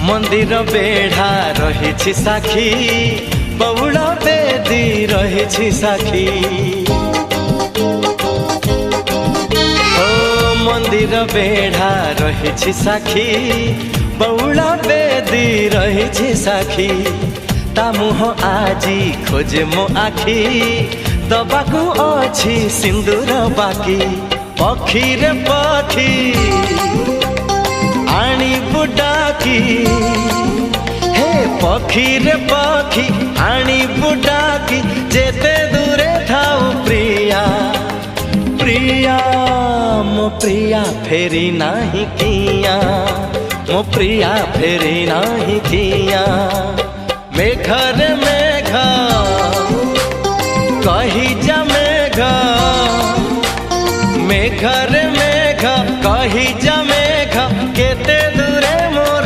मंदिर बेढ़ा रही साखी बउल बेदी रही साखी मंदिर बेढ़ा रही साखी बउल बेदी रही साखी ता मुह आजी खोजे मो आखी दबाकू अछि सिंदूर बाकी पखी रे पखी आनी बुडाकी हे पखी रे पखी आनी बुडाकी जेते दूरे थाऊ प्रिया प्रिया मो प्रिया फेरी नाही किया मो प्रिया फेरी नाही किया मेघ रे मेघ कही जा मेघ मेघ रे मेघ कही जा